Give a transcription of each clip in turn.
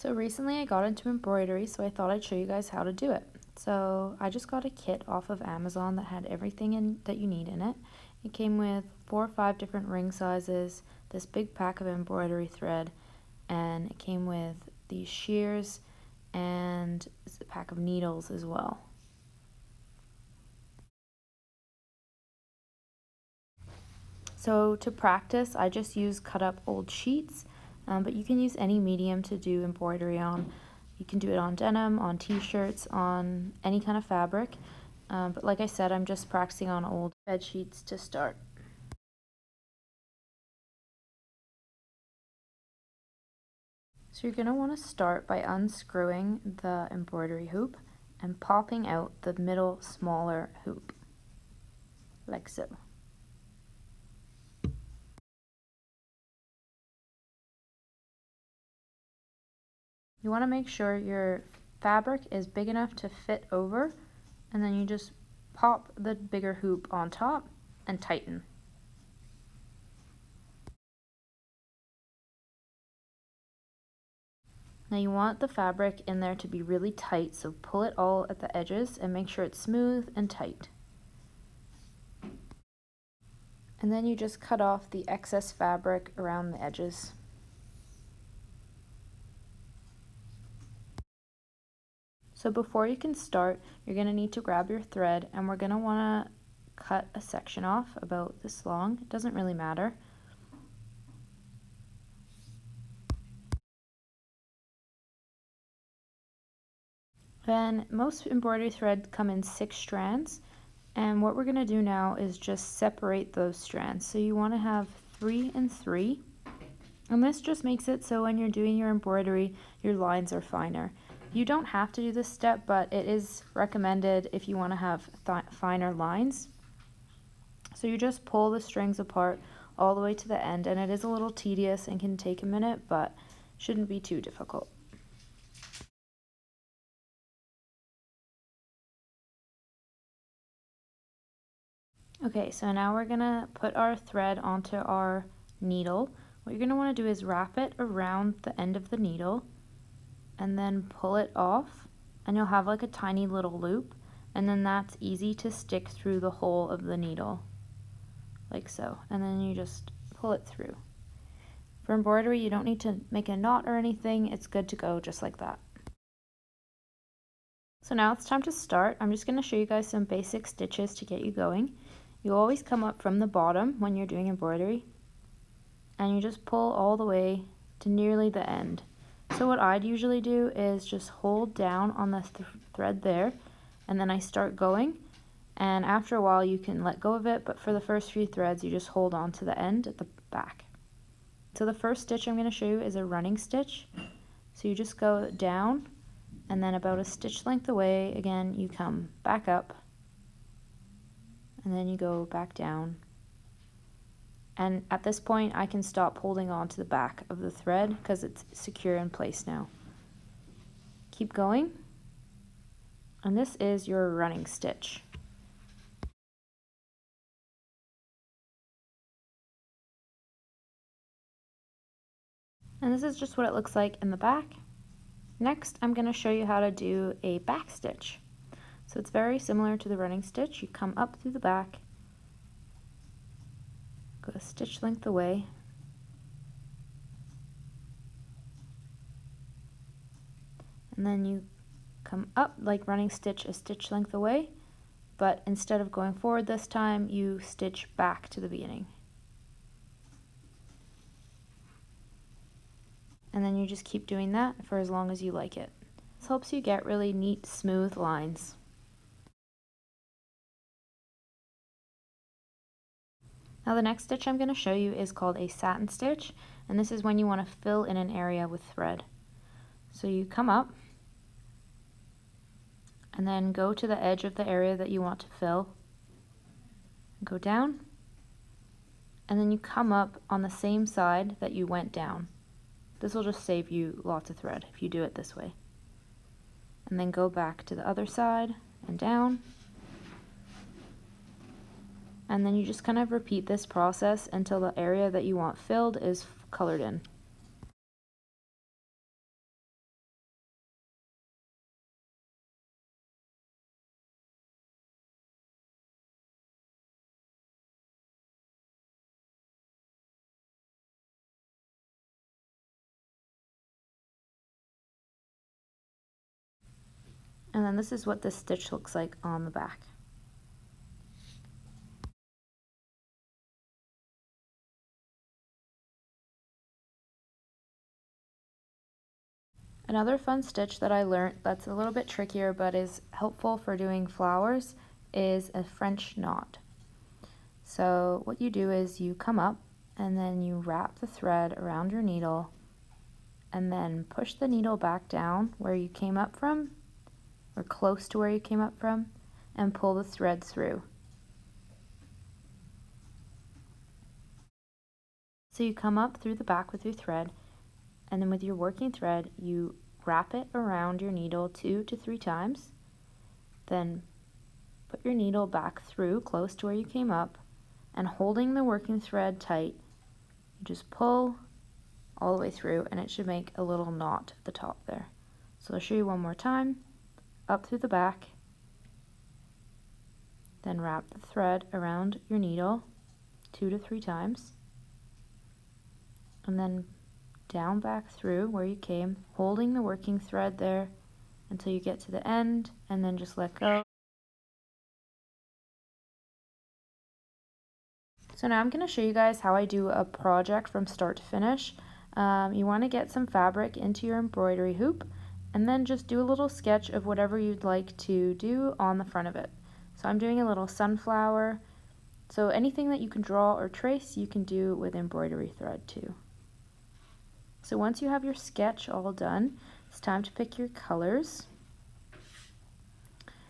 So recently I got into embroidery, so I thought I'd show you guys how to do it. So I just got a kit off of Amazon that had everything in that you need in it. It came with 4 or 5 different ring sizes, this big pack of embroidery thread, and it came with these shears and a pack of needles as well. So to practice, I just use cut up old sheets, but you can use any medium to do embroidery on. You can do it on denim, on t-shirts, on any kind of fabric. But like I said, I'm just practicing on old bed sheets to start. So you're going to want to start by unscrewing the embroidery hoop and popping out the middle smaller hoop, like so. You want to make sure your fabric is big enough to fit over, and then you just pop the bigger hoop on top and tighten. Now you want the fabric in there to be really tight, so pull it all at the edges and make sure it's smooth and tight. And then you just cut off the excess fabric around the edges. So before you can start, you're going to need to grab your thread, and we're going to want to cut a section off about this long. It doesn't really matter. Then most embroidery threads come in 6 strands, and what we're going to do now is just separate those strands. So you want to have 3 and 3, and this just makes it so when you're doing your embroidery, your lines are finer. You don't have to do this step, but it is recommended if you want to have finer lines. So you just pull the strings apart all the way to the end, and it is a little tedious and can take a minute, but shouldn't be too difficult. Okay, so now we're gonna put our thread onto our needle. What you're gonna wanna do is wrap it around the end of the needle and then pull it off, and you'll have like a tiny little loop, and then that's easy to stick through the hole of the needle, like so, and then you just pull it through. For embroidery, you don't need to make a knot or anything. It's good to go just like that. So now it's time to start. I'm just gonna show you guys some basic stitches to get you going. You always come up from the bottom when you're doing embroidery, and you just pull all the way to nearly the end. So what I'd usually do is just hold down on the thread there, and then I start going, and after a while you can let go of it, but for the first few threads you just hold on to the end at the back. So the first stitch I'm going to show you is a running stitch. So you just go down, and then about a stitch length away, again you come back up, and then you go back down. And at this point I can stop holding on to the back of the thread because it's secure in place now. Keep going, and this is your running stitch. And this is just what it looks like in the back. Next, I'm going to show you how to do a back stitch. So it's very similar to the running stitch. You come up through the back, go a stitch length away, and then you come up like running stitch a stitch length away, but instead of going forward this time, you stitch back to the beginning. And then you just keep doing that for as long as you like it. This helps you get really neat, smooth lines. Now the next stitch I'm going to show you is called a satin stitch, and this is when you want to fill in an area with thread. So you come up and then go to the edge of the area that you want to fill, go down, and then you come up on the same side that you went down. This will just save you lots of thread if you do it this way. And then go back to the other side and down. And then you just kind of repeat this process until the area that you want filled is colored in. And then this is what this stitch looks like on the back. Another fun stitch that I learned that's a little bit trickier but is helpful for doing flowers is a French knot. So what you do is you come up and then you wrap the thread around your needle and then push the needle back down where you came up from, or close to where you came up from, and pull the thread through. So you come up through the back with your thread, and then with your working thread you wrap it around your needle 2 to 3 times, then put your needle back through close to where you came up, and holding the working thread tight, you just pull all the way through and it should make a little knot at the top there. So I'll show you one more time. Up through the back, then wrap the thread around your needle 2 to 3 times, and then down back through where you came, holding the working thread there until you get to the end, and then just let go. So now I'm going to show you guys how I do a project from start to finish. You want to get some fabric into your embroidery hoop and then just do a little sketch of whatever you'd like to do on the front of it. So I'm doing a little sunflower. So anything that you can draw or trace you can do with embroidery thread too. So once you have your sketch all done, it's time to pick your colors.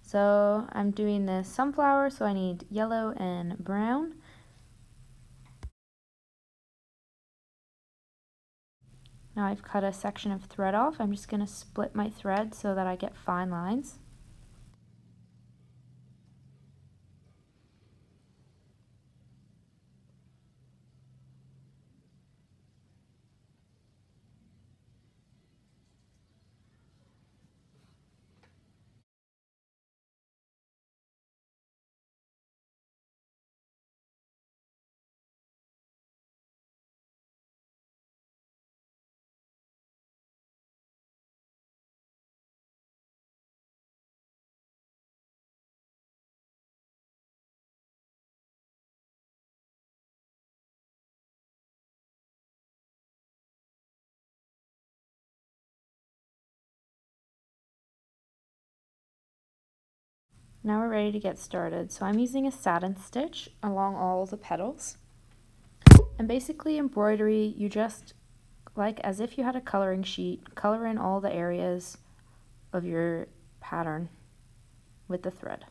So I'm doing this sunflower, so I need yellow and brown. Now I've cut a section of thread off. I'm just going to split my thread so that I get fine lines. Now we're ready to get started. So I'm using a satin stitch along all the petals. And basically embroidery, you just, like as if you had a coloring sheet, color in all the areas of your pattern with the thread.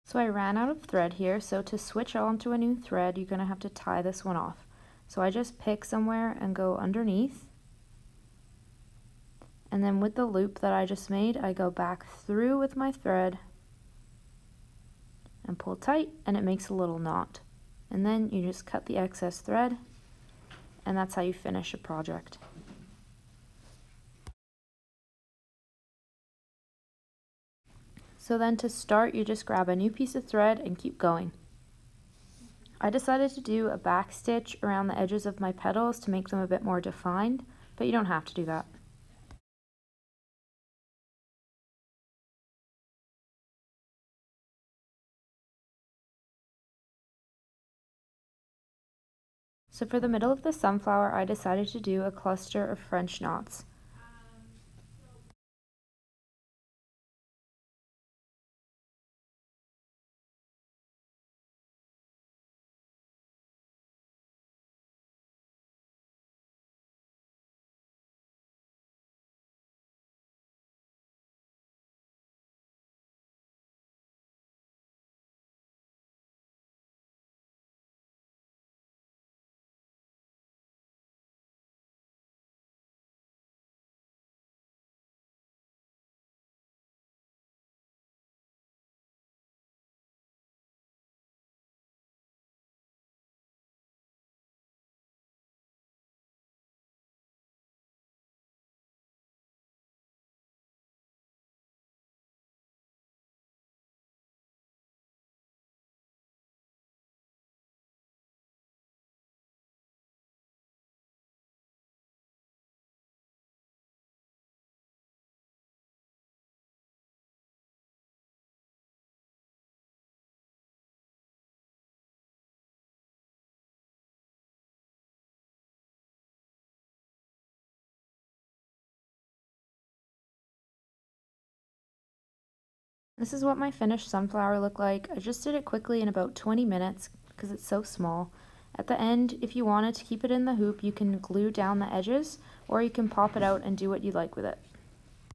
So I ran out of thread here, so to switch on to a new thread, you're going to have to tie this one off. So I just pick somewhere and go underneath, And then with the loop that I just made, I go back through with my thread and pull tight, and it makes a little knot. And then you just cut the excess thread, and that's how you finish a project. So then to start, you just grab a new piece of thread and keep going. I decided to do a back stitch around the edges of my petals to make them a bit more defined, but you don't have to do that. So for the middle of the sunflower, I decided to do a cluster of French knots. This is what my finished sunflower looked like. I just did it quickly in about 20 minutes because it's so small. At the end, if you wanted to keep it in the hoop, you can glue down the edges, or you can pop it out and do what you like with it.